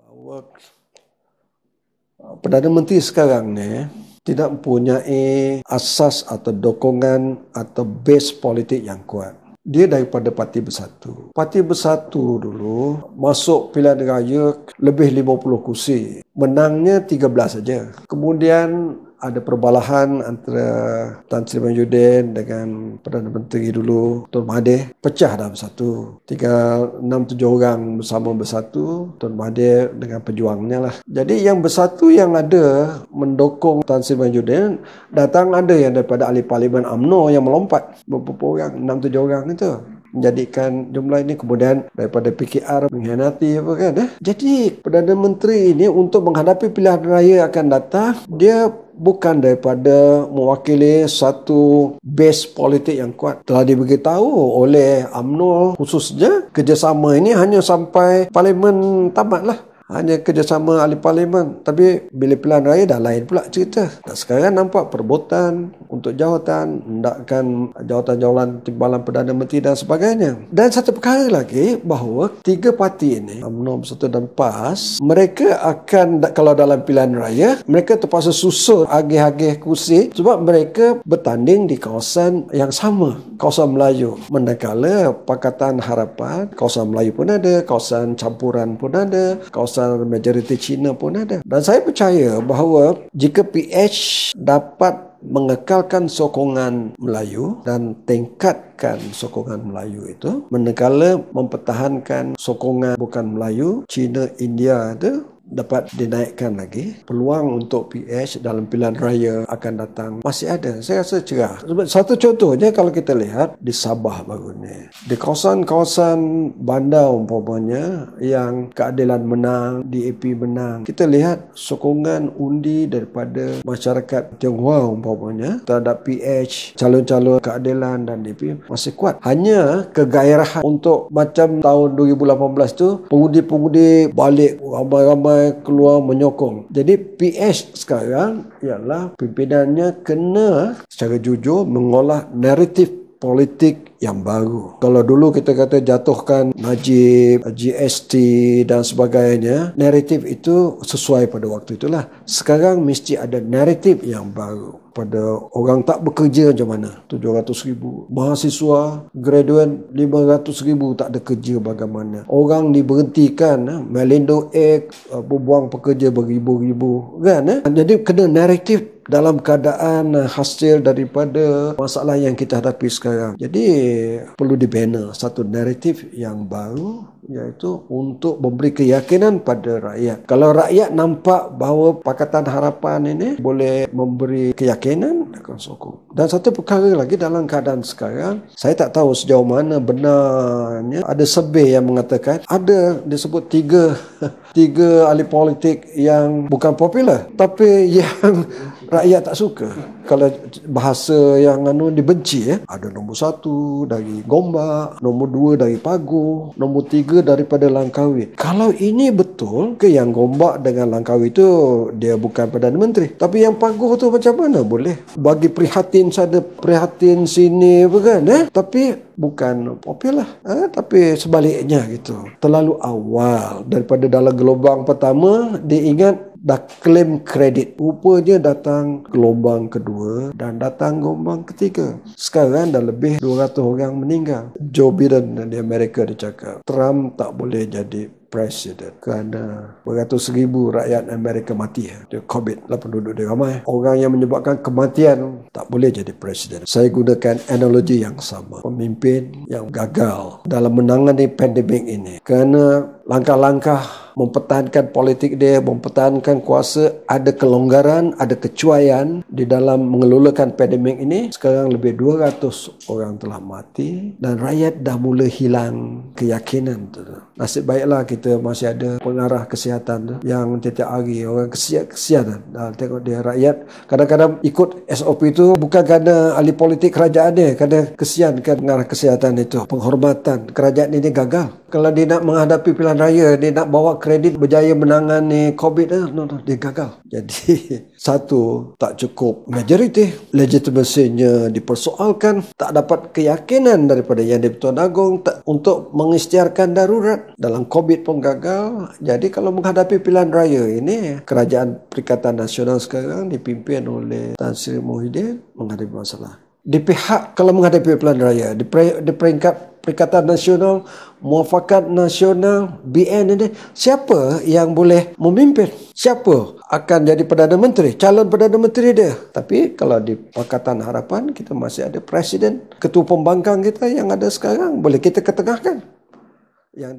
Bahawa Perdana Menteri sekarang ni tidak mempunyai asas atau dokongan atau base politik yang kuat. Dia daripada Parti Bersatu. Parti Bersatu dulu masuk pilihan raya lebih 50 kursi. Menangnya 13 saja. Kemudian ada perbalahan antara Tan Sri Mahyudin dengan Perdana Menteri dulu, Tun Mahathir. Pecah dalam Bersatu. 6-7 orang bersama Bersatu, Tun Mahathir dengan pejuangnya lah. Jadi yang Bersatu yang ada mendukung Tan Sri Mahyudin, datang ada yang daripada ahli parlimen UMNO yang melompat. Beberapa orang, 6-7 orang itu, menjadikan jumlah ini. Kemudian daripada PKR mengkhianati apa kan. Jadi Perdana Menteri ini untuk menghadapi pilihan raya akan datang, dia bukan daripada mewakili satu base politik yang kuat. Telah diberitahu oleh UMNO khususnya, kerjasama ini hanya sampai parlimen tamatlah. Hanya kerjasama ahli parlimen. Tapi bila pilihan raya dah lain pula cerita. Dan sekarang nampak perebutan untuk jawatan, hendakkan jawatan-jawatan timbalan Perdana Menteri dan sebagainya. Dan satu perkara lagi, bahawa tiga parti ini, UMNO, Bersatu dan PAS, mereka akan, kalau dalam pilihan raya, mereka terpaksa susun agih-agih kursi sebab mereka bertanding di kawasan yang sama, kawasan Melayu. Manakala Pakatan Harapan, kawasan Melayu pun ada, kawasan campuran pun ada, kawasan majoriti Cina pun ada. Dan saya percaya bahawa jika PH dapat mengekalkan sokongan Melayu dan tingkatkan sokongan Melayu itu, manakala mempertahankan sokongan bukan Melayu, Cina, India itu dapat dinaikkan lagi, peluang untuk PH dalam pilihan raya akan datang masih ada. Saya rasa cerah. Satu contohnya kalau kita lihat di Sabah baru ni, di kawasan-kawasan bandar umpamanya yang keadilan menang, DAP menang, kita lihat sokongan undi daripada masyarakat Tionghoa umpamanya terhadap PH, calon-calon keadilan dan DAP masih kuat. Hanya kegairahan untuk macam tahun 2018 tu, pengundi-pengundi balik ramai-ramai keluar menyokong. Jadi PH sekarang ialah pimpinannya kena secara jujur mengolah naratif politik yang baru. Kalau dulu kita kata jatuhkan Najib, GST dan sebagainya, naratif itu sesuai pada waktu itulah. Sekarang mesti ada naratif yang baru. Pada orang tak bekerja macam mana? 700,000. Mahasiswa, graduate 500,000 tak ada kerja bagaimana? Orang diberhentikan, Melindo Act, berbuang pekerja beribu-ribu. Kan? Jadi kena naratif dalam keadaan hasil daripada masalah yang kita hadapi sekarang. Jadi perlu dibina satu naratif yang baru, iaitu untuk memberi keyakinan pada rakyat. Kalau rakyat nampak bahawa Pakatan Harapan ini boleh memberi keyakinan, akan sokong. Dan satu perkara lagi dalam keadaan sekarang, saya tak tahu sejauh mana benarnya, ada survey yang mengatakan ada disebut tiga ahli politik yang bukan popular tapi yang rakyat tak suka. Kalau bahasa yang dibenci, ada nombor 1 dari Gombak, nombor 2 dari Paguh, nombor 3 daripada Langkawi. Kalau ini betul ke yang Gombak dengan Langkawi itu dia bukan Perdana Menteri, tapi yang Paguh tu macam mana boleh? Bagi prihatin sana, prihatin sini bukan, tapi bukan popular, tapi sebaliknya gitu. Terlalu awal daripada dalam gelombang pertama dia ingat dah claim kredit. Rupanya datang gelombang kedua dan datang gelombang ketiga. Sekarang dah lebih 200 orang meninggal. Joe Biden di Amerika dia cakap Trump tak boleh jadi presiden kerana beratus ribu rakyat Amerika mati. Dia COVID lah, penduduk dia ramai. Orang yang menyebabkan kematian tak boleh jadi presiden. Saya gunakan analogi yang sama. Pemimpin yang gagal dalam menangani pandemik ini kerana langkah-langkah mempertahankan politik dia, mempertahankan kuasa, ada kelonggaran, ada kecuaian di dalam mengelolakan pandemik ini. Sekarang lebih 200 orang telah mati dan rakyat dah mula hilang keyakinan tu. Nasib baiklah kita masih ada pengarah kesihatan tu yang setiap hari orang kesian. Tengok dia rakyat kadang-kadang ikut SOP itu bukan kerana ahli politik kerajaan dia, kerana kesian kan pengarah kesihatan itu, penghormatan kerajaan ini gagal. Kalau dia nak menghadapi pilihan raya, dia nak bawa kredit berjaya menangani COVID, dia gagal. Jadi, satu, tak cukup majoriti, legitimasinya dipersoalkan, tak dapat keyakinan daripada Yang di-Pertuan Agong untuk mengisytiharkan darurat. Dalam COVID pun gagal. Jadi, kalau menghadapi pilihan raya ini, Kerajaan Perikatan Nasional sekarang dipimpin oleh Tan Sri Muhyiddin menghadapi masalah. Di pihak kalau menghadapi pilihan raya, di peringkat Perikatan Nasional, Muafakat Nasional, BN ini, siapa yang boleh memimpin? Siapa akan jadi Perdana Menteri? Calon Perdana Menteri dia. Tapi kalau di Pakatan Harapan, kita masih ada Presiden. Ketua Pembangkang kita yang ada sekarang, boleh kita ketengahkan. Yang